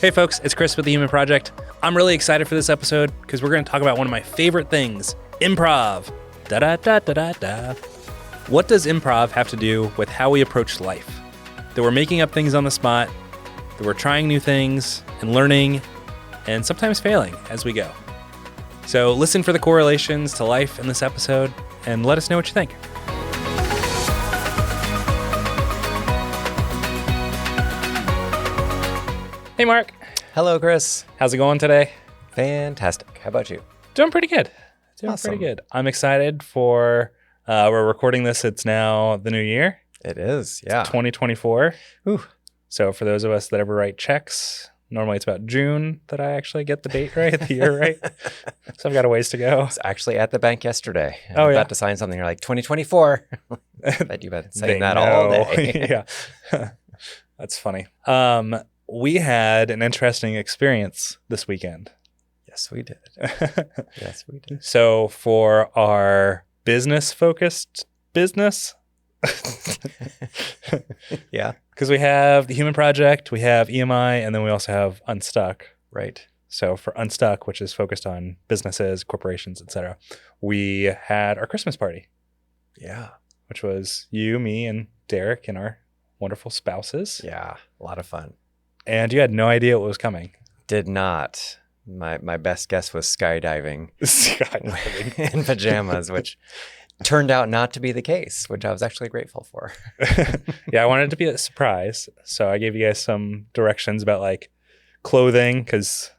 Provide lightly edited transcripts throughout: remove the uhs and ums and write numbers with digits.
Hey folks, it's Chris with the Human Project. I'm really excited for this episode because we're going to talk about one of my favorite things, improv. Da-da-da-da-da-da. What does improv have to do with how we approach life? That we're making up things on the spot, that we're trying new things and learning, and sometimes failing as we go. So listen for the correlations to life in this episode and let us know what you think. Hey, Mark. Hello, Chris. How's it going today? Fantastic. How about you? Doing pretty good. Awesome. Pretty good. I'm excited for, we're recording this. It's now the new year. It is, yeah. 2024. Ooh. So for those of us that ever write checks, normally it's about June that I actually get the date right, the year right. So I've got a ways to go. I was actually at the bank yesterday. Oh, I'm yeah. about to sign something. You're like, 2024. I bet you've been saying that know. all day. Yeah. That's funny. We had an interesting experience this weekend. Yes, we did. Yes, we did. So for our business-focused business, Yeah, because we have the Human Project, we have EMI, and then we also have Unstuck. right. So for Unstuck, which is focused on businesses, corporations, etc., we had our Christmas party, Yeah. which was you, me, and Derek, and our wonderful spouses. Yeah, a lot of fun. And you had no idea what was coming. Did not. My best guess was skydiving Skydiving. in pajamas, which turned out not to be the case, which I was actually grateful for. Yeah, I wanted it to be a surprise. So I gave you guys some directions about like clothing because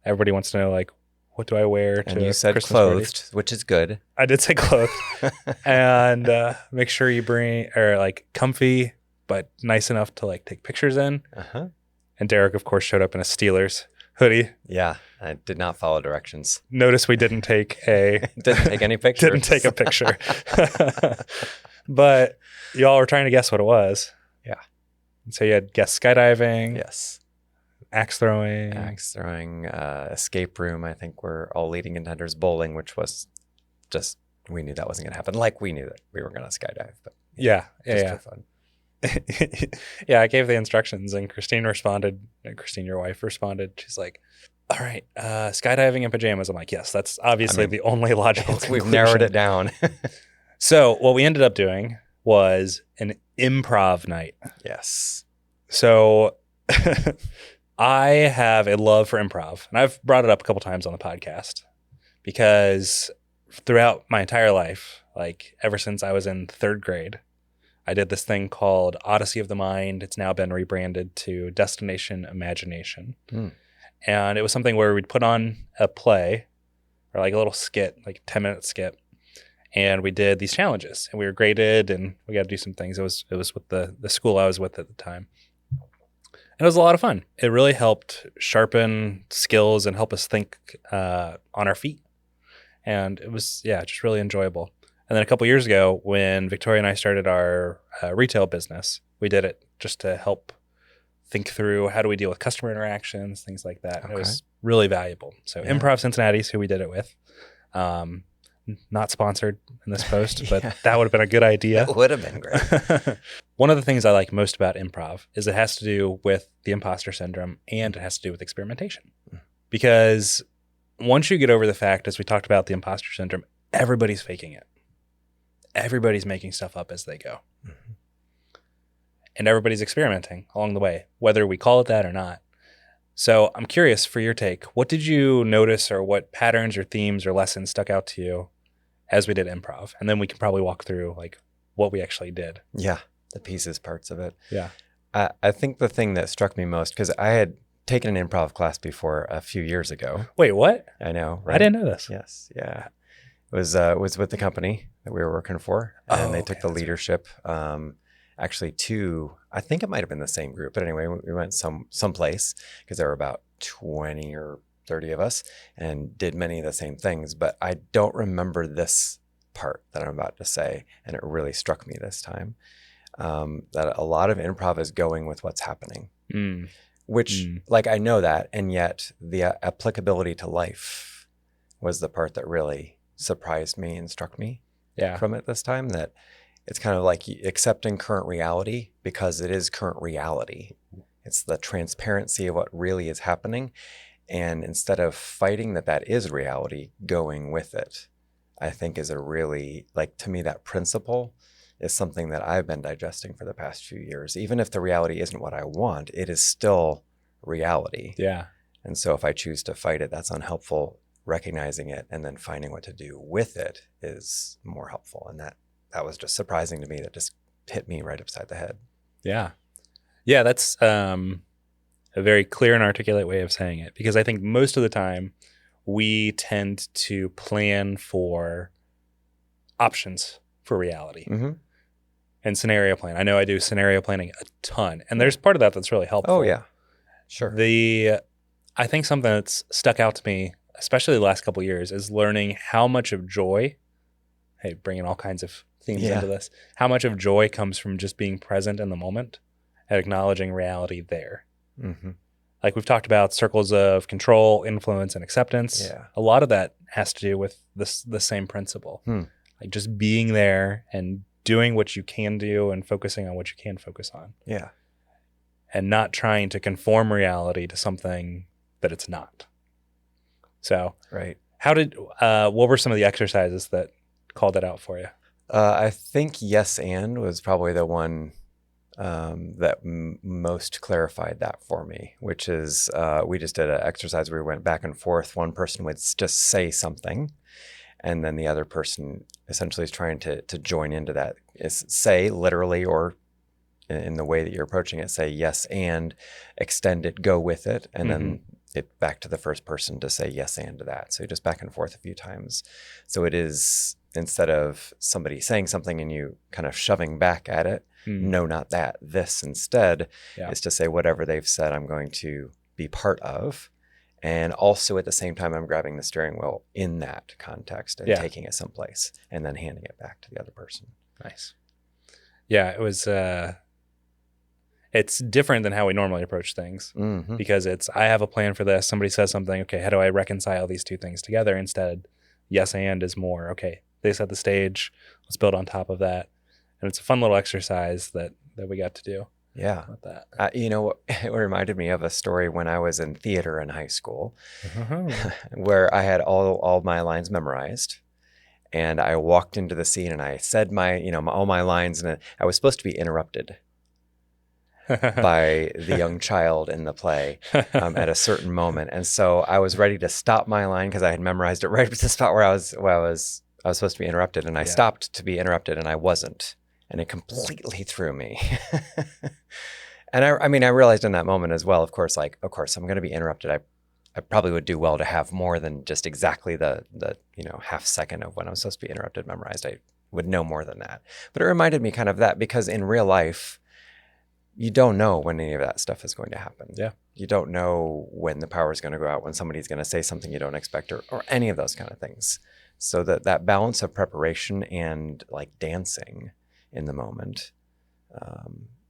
everybody wants to know like, what do I wear to And you said Christmas clothed, party? which is good. I did say clothed. And make sure you bring, or like comfy, but nice enough to like take pictures in. Uh-huh. And Derek, of course, showed up in a Steelers hoodie. Yeah, I did not follow directions. Notice we didn't take Didn't take any pictures. didn't take a picture. But y'all were trying to guess what it was. Yeah. And so you had guessed skydiving, Yes. axe throwing. Axe throwing, escape room. I think we're all leading contenders. Bowling, which was just, we knew that wasn't going to happen. Like we knew that we were going to skydive, but Yeah. just Yeah. for fun. Yeah, I gave the instructions and Christine responded. And Christine, your wife, responded. She's like, all right, skydiving in pajamas. I'm like, yes, that's obviously the only logical We've conclusion. narrowed it down. So what we ended up doing was an improv night. Yes. So I have a love for improv, and I've brought it up a couple times on the podcast because throughout my entire life, like ever since I was in third grade, I did this thing called Odyssey of the Mind. It's now been rebranded to Destination Imagination. Hmm. And it was something where we'd put on a play or like a little skit, like a 10-minute skit. And we did these challenges and we were graded and we got to do some things. It was with the school I was with at the time. And it was a lot of fun. It really helped sharpen skills and help us think on our feet. And it was, just really enjoyable. And then a couple years ago, when Victoria and I started our retail business, we did it just to help think through how do we deal with customer interactions, things like that. Okay. It was really valuable. So Yeah. Improv Cincinnati is who we did it with. Not sponsored in this post, but Yeah. that would have been a good idea. It would have been great. One of the things I like most about improv is it has to do with the imposter syndrome and it has to do with experimentation. Because once you get over the fact, as we talked about the imposter syndrome, everybody's faking it. Everybody's making stuff up as they go. Mhm. And everybody's experimenting along the way, whether we call it that or not. So I'm curious for your take. What did you notice or what patterns or themes or lessons stuck out to you as we did improv? And then we can probably walk through like what we actually did. Yeah, the pieces, parts of it. Yeah. I think the thing that struck me most, because I had taken an improv class before a few years ago. Wait, what? I know, right? I didn't know this. Yes, yeah. It was with the company that we were working for, and Oh, they okay, took the that's right. leadership actually to, I think it might have been the same group, but anyway, we went someplace because there were about 20 or 30 of us and did many of the same things, but I don't remember this part that I'm about to say, and it really struck me this time, that a lot of improv is going with what's happening. Which, like, I know that, and yet the applicability to life was the part that really surprised me and struck me from it this time, that it's kind of like accepting current reality because it is current reality. It's the transparency of what really is happening. And instead of fighting that is reality, going with it, I think is a really, like, to me, that principle is something that I've been digesting for the past few years. Even if the reality isn't what I want, it is still reality. Yeah. And so if I choose to fight it, that's unhelpful. Recognizing it and then finding what to do with it is more helpful. And that was just surprising to me. That just hit me right upside the head. Yeah. Yeah, that's a very clear and articulate way of saying it, because I think most of the time we tend to plan for options for reality and scenario plan. I know I do scenario planning a ton, and there's part of that that's really helpful. Oh, yeah. Sure. I think something that's stuck out to me, especially the last couple of years, is learning how much of joy, hey, bringing all kinds of themes into this, how much of joy comes from just being present in the moment and acknowledging reality there. Like we've talked about circles of control, influence, and acceptance. Yeah. A lot of that has to do with the same principle. Like just being there and doing what you can do and focusing on what you can focus on. Yeah. And not trying to conform reality to something that it's not. So, right. What were some of the exercises that called that out for you? I think yes and was probably the one that most clarified that for me, which is we just did an exercise where we went back and forth. One person would just say something, and then the other person essentially is trying to join into that. Is say literally, or in the way that you're approaching it, say yes and extend it, go with it, and then it back to the first person to say yes and to that. So just back and forth a few times. So it is, instead of somebody saying something and you kind of shoving back at it, no, not that, this instead, is to say whatever they've said, I'm going to be part of. And also at the same time, I'm grabbing the steering wheel in that context and taking it someplace and then handing it back to the other person. Nice. Yeah, it was, it's different than how we normally approach things because it's, I have a plan for this. Somebody says something. Okay, how do I reconcile these two things together? Instead, yes and is more, okay, they set the stage. Let's build on top of that. And it's a fun little exercise that we got to do. Yeah. With that. It reminded me of a story when I was in theater in high school where I had all my lines memorized. And I walked into the scene and I said all my lines, and I was supposed to be interrupted by the young child in the play at a certain moment. And so I was ready to stop my line because I had memorized it right at the spot where I was supposed to be interrupted. And I stopped to be interrupted and I wasn't. And it completely threw me. And I realized in that moment as well, of course, I'm going to be interrupted. I probably would do well to have more than just exactly the half second of when I'm supposed to be interrupted memorized. I would know more than that. But it reminded me kind of that, because in real life, you don't know when any of that stuff is going to happen. Yeah. You don't know when the power is going to go out, when somebody's going to say something you don't expect, or any of those kind of things. So that balance of preparation and like dancing in the moment,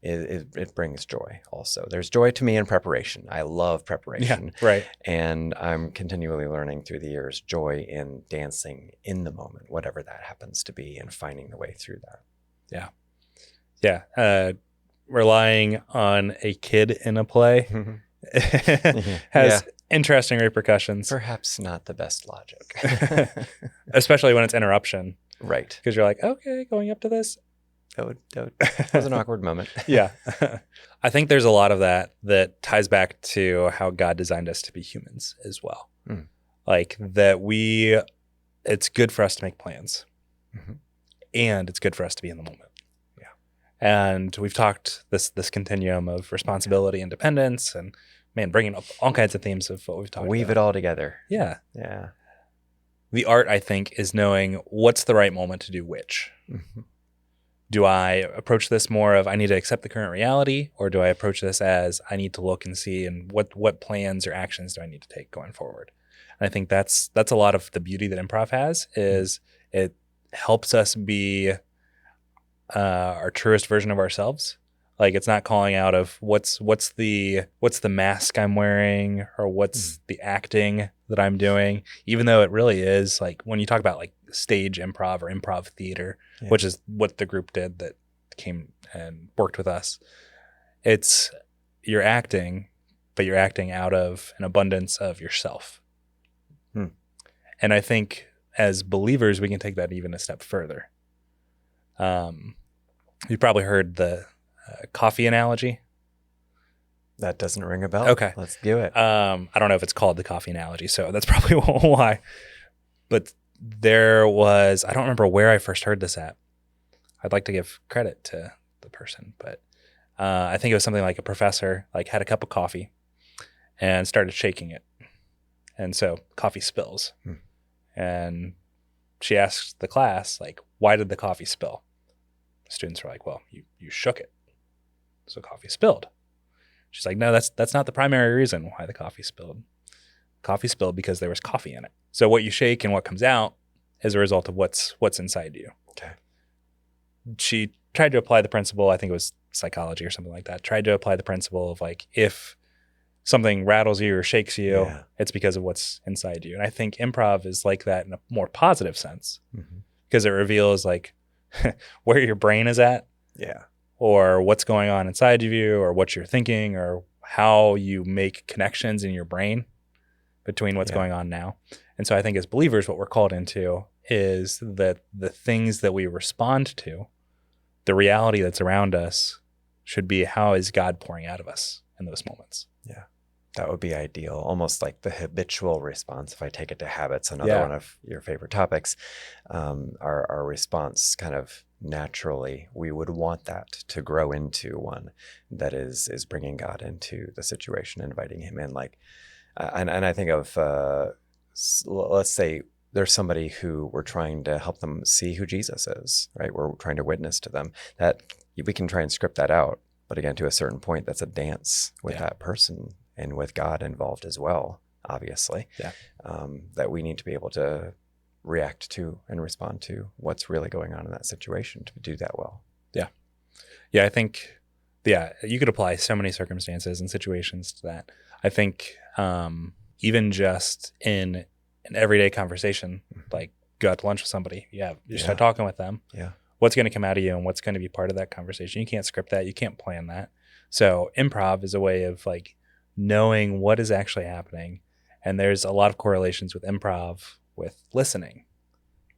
it brings joy also. There's joy to me in preparation. I love preparation. Yeah, right. And I'm continually learning through the years joy in dancing in the moment, whatever that happens to be, and finding the way through that. Yeah. Yeah. Relying on a kid in a play has interesting repercussions. Perhaps not the best logic. Especially when it's interruption. Right. Because you're like, okay, going up to this. That was an awkward moment. Yeah. I think there's a lot of that ties back to how God designed us to be humans as well. Like that it's good for us to make plans. And it's good for us to be in the moment. Yeah. And we've talked this continuum of responsibility and dependence, and bringing up all kinds of themes of what we've talked about. Weave it all together. Yeah. Yeah. The art, I think, is knowing what's the right moment to do which. Do I approach this more of I need to accept the current reality, or do I approach this as I need to look and see and what plans or actions do I need to take going forward? And I think that's a lot of the beauty that improv has, is it helps us be our truest version of ourselves. Like it's not calling out of what's the mask I'm wearing, or what's the acting that I'm doing, even though it really is like when you talk about like stage improv or improv theater, which is what the group did that came and worked with us. It's you're acting, but you're acting out of an abundance of yourself. And I think as believers, we can take that even a step further. You probably heard the coffee analogy. That doesn't ring a bell. Okay. Let's do it. I don't know if it's called the coffee analogy, so that's probably why. But there was, I don't remember where I first heard this at. I'd like to give credit to the person, but I think it was something like a professor like had a cup of coffee and started shaking it. And so coffee spills. And she asks the class, like, why did the coffee spill? The students were like, well, you shook it, so coffee spilled. She's like, no, that's not the primary reason why the coffee spilled. Coffee spilled because there was coffee in it. So what you shake and what comes out is a result of what's inside you. Okay. She tried to apply the principle, I think it was psychology or something like that, tried to apply the principle of like, if something rattles you or shakes you, it's because of what's inside you. And I think improv is like that in a more positive sense, because it reveals like where your brain is at, or what's going on inside of you, or what you're thinking, or how you make connections in your brain between what's going on now. And so I think as believers, what we're called into is that the things that we respond to, the reality that's around us, should be how is God pouring out of us in those moments. Yeah. That would be ideal. Almost like the habitual response. If I take it to habits, another one of your favorite topics, our response kind of naturally, we would want that to grow into one that is bringing God into the situation, inviting him in. Like, and I think of, let's say there's somebody who we're trying to help them see who Jesus is, right? We're trying to witness to them. That we can try and script that out. But again, to a certain point, that's a dance with that person. And with God involved as well, obviously, that we need to be able to react to and respond to what's really going on in that situation to do that well. Yeah, I think, you could apply so many circumstances and situations to that. I think even just in an everyday conversation, like go out to lunch with somebody, you start talking with them. What's going to come out of you and what's going to be part of that conversation? You can't script that. You can't plan that. So improv is a way of like knowing what is actually happening. And there's a lot of correlations with improv with listening.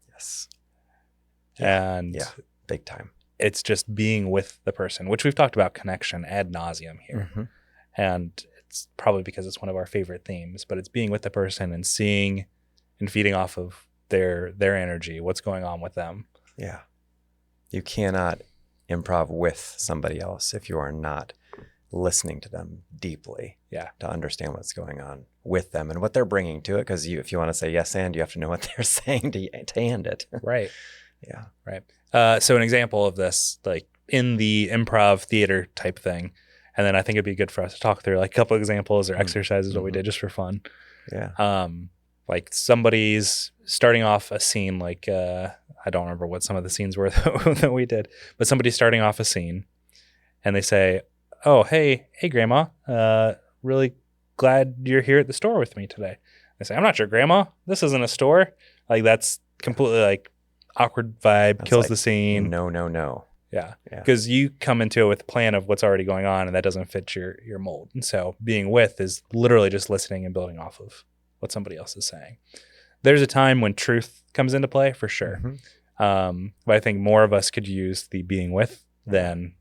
Yes. And big time. It's just being with the person, which we've talked about connection ad nauseum here. And it's probably because it's one of our favorite themes, but it's being with the person and seeing and feeding off of their energy, what's going on with them. Yeah. You cannot improv with somebody else if you are not listening to them deeply to understand what's going on with them and what they're bringing to it. Because if you want to say yes and, you have to know what they're saying to end it. Right. Yeah. Right. So an example of this, like in the improv theater type thing, and then I think it'd be good for us to talk through like a couple examples or exercises what we did just for fun. Like somebody's starting off a scene, like I don't remember what some of the scenes were that we did, but somebody's starting off a scene and they say, oh, hey, Grandma, really glad you're here at the store with me today. I say, I'm not your grandma. This isn't a store. Like that's completely like awkward vibe, That's kills like, the scene. No. Yeah. Because you come into it with a plan of what's already going on and that doesn't fit your mold. And so being with is literally just listening and building off of what somebody else is saying. There's a time when truth comes into play for sure. But I think more of us could use the being with than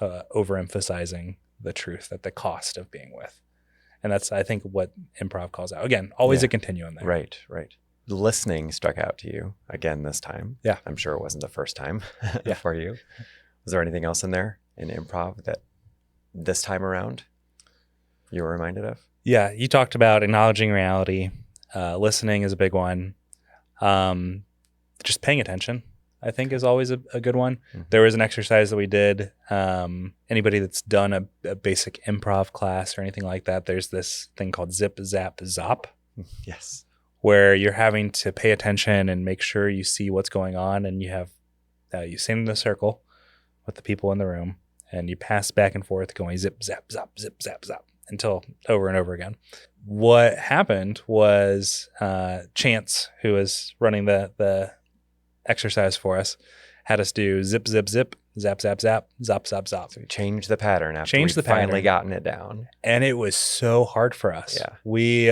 overemphasizing the truth at the cost of being with. And that's, I think, what improv calls out. Again, always a continuum there. Right. Listening struck out to you again this time. Yeah. I'm sure it wasn't the first time for you. Was there anything else in there in improv that this time around you were reminded of? Yeah. You talked about acknowledging reality. Listening is a big one. Just paying attention, I think, is always a good one. There was an exercise that we did. Anybody that's done a basic improv class or anything like that, there's this thing called zip, zap, zop. Yes. Where you're having to pay attention and make sure you see what's going on. And you have, you stand in a circle with the people in the room and you pass back and forth going zip, zap, zap, zip, zap, zap until over and over again. What happened was Chance, who was running the exercise for us, had us do zip, zip, zip, zap, zap, zap, zop, zop, zop. So we changed the pattern after Changed we the pattern. finally gotten it down. And it was so hard for us. Yeah. We,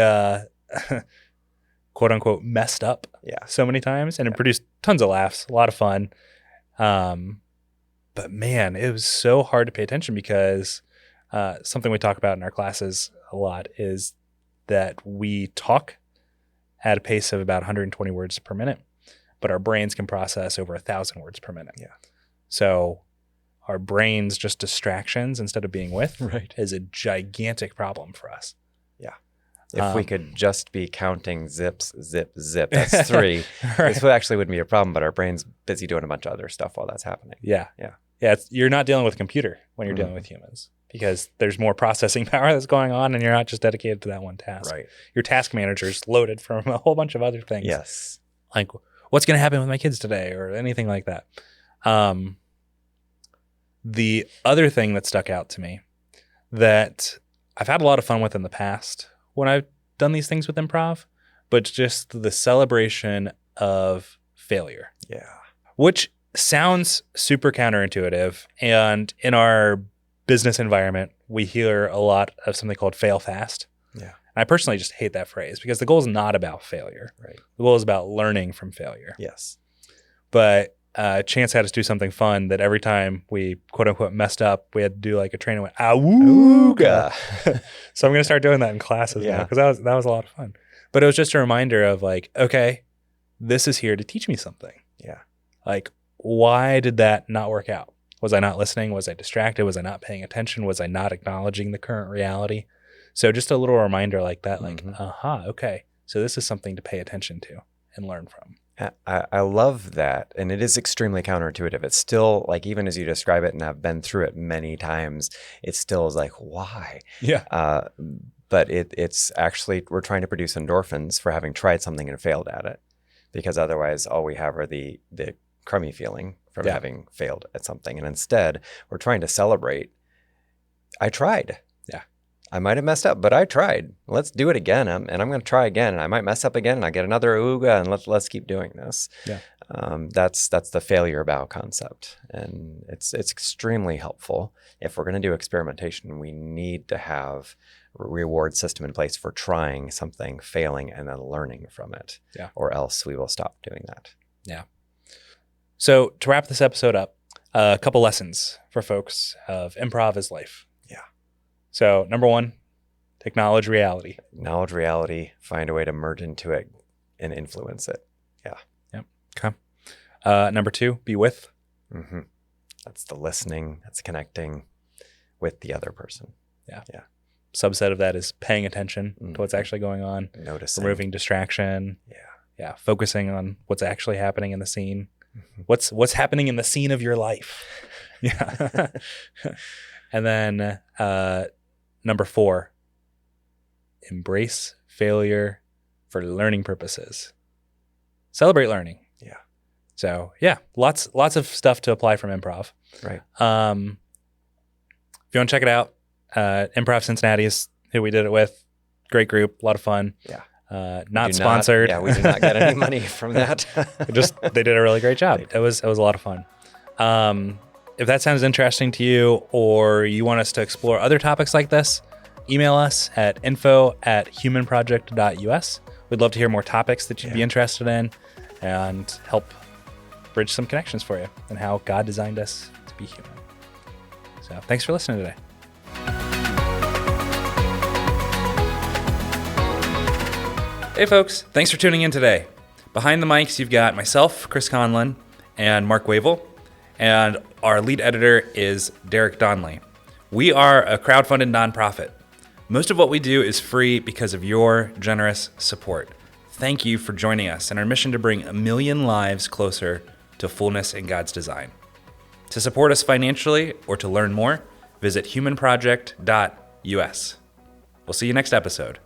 quote unquote, messed up so many times, and it produced tons of laughs, a lot of fun. But man, it was so hard to pay attention because something we talk about in our classes a lot is that we talk at a pace of about 120 words per minute, but our brains can process over 1,000 words per minute. Yeah. So our brains just distractions instead of being with Right. is a gigantic problem for us. Yeah. If we could just be counting zips, zip, zip, that's 3. This actually wouldn't be a problem, but our brain's busy doing a bunch of other stuff while that's happening. Yeah. Yeah. Yeah. You're not dealing with a computer when you're dealing with humans because there's more processing power that's going on and you're not just dedicated to that one task. Right. Your task manager's loaded from a whole bunch of other things. Yes. Like what's going to happen with my kids today or anything like that. The other thing that stuck out to me that I've had a lot of fun with in the past when I've done these things with improv, but just the celebration of failure. Yeah. Which sounds super counterintuitive. And in our business environment, we hear a lot of something called fail fast. Yeah. I personally just hate that phrase because the goal is not about failure. Right. The goal is about learning from failure. Yes. But Chance had us do something fun that every time we quote unquote messed up, we had to do like a train and went, awooga. So I'm going to start doing that in classes now because that was a lot of fun. But it was just a reminder of like, okay, this is here to teach me something. Yeah. Like, why did that not work out? Was I not listening? Was I distracted? Was I not paying attention? Was I not acknowledging the current reality? So just a little reminder like that, like, okay. So this is something to pay attention to and learn from. I love that. And it is extremely counterintuitive. It's still like, even as you describe it, and I've been through it many times, it still is like, why? Yeah. But it's actually, we're trying to produce endorphins for having tried something and failed at it. Because otherwise all we have are the crummy feeling from having failed at something. And instead, we're trying to celebrate, I tried. Yeah. I might have messed up, but I tried. Let's do it again. And I'm going to try again. And I might mess up again and I get another ooga and let's keep doing this. Yeah. That's the failure bow concept. And it's extremely helpful. If we're going to do experimentation, we need to have a reward system in place for trying something, failing, and then learning from it. Yeah. Or else we will stop doing that. Yeah. So to wrap this episode up, a couple lessons for folks of improv is life. Yeah. So number 1, acknowledge reality. Acknowledge reality, find a way to merge into it and influence it. Yeah. Yep. Okay. Number 2, be with. Mm-hmm. That's the listening. That's connecting with the other person. Yeah. Yeah. Subset of that is paying attention to what's actually going on. Noticing. Removing distraction. Yeah. Yeah. Focusing on what's actually happening in the scene. What's happening in the scene of your life. Yeah. And then number 4, embrace failure for learning purposes. Celebrate learning. Yeah. So yeah, lots of stuff to apply from improv. Right. If you want to check it out, Improv Cincinnati is who we did it with. Great group, a lot of fun. Yeah. Not sponsored. We do not get any money from that. They did a really great job. It was a lot of fun. If that sounds interesting to you or you want us to explore other topics like this, email us at info@humanproject.us. We'd love to hear more topics that you'd be interested in and help bridge some connections for you and how God designed us to be human. So thanks for listening today. Hey folks, thanks for tuning in today. Behind the mics, you've got myself, Chris Conlin, and Mark Wavle, and our lead editor is Derek Donley. We are a crowdfunded nonprofit. Most of what we do is free because of your generous support. Thank you for joining us in our mission to bring 1 million lives closer to fullness in God's design. To support us financially or to learn more, visit humanproject.us. We'll see you next episode.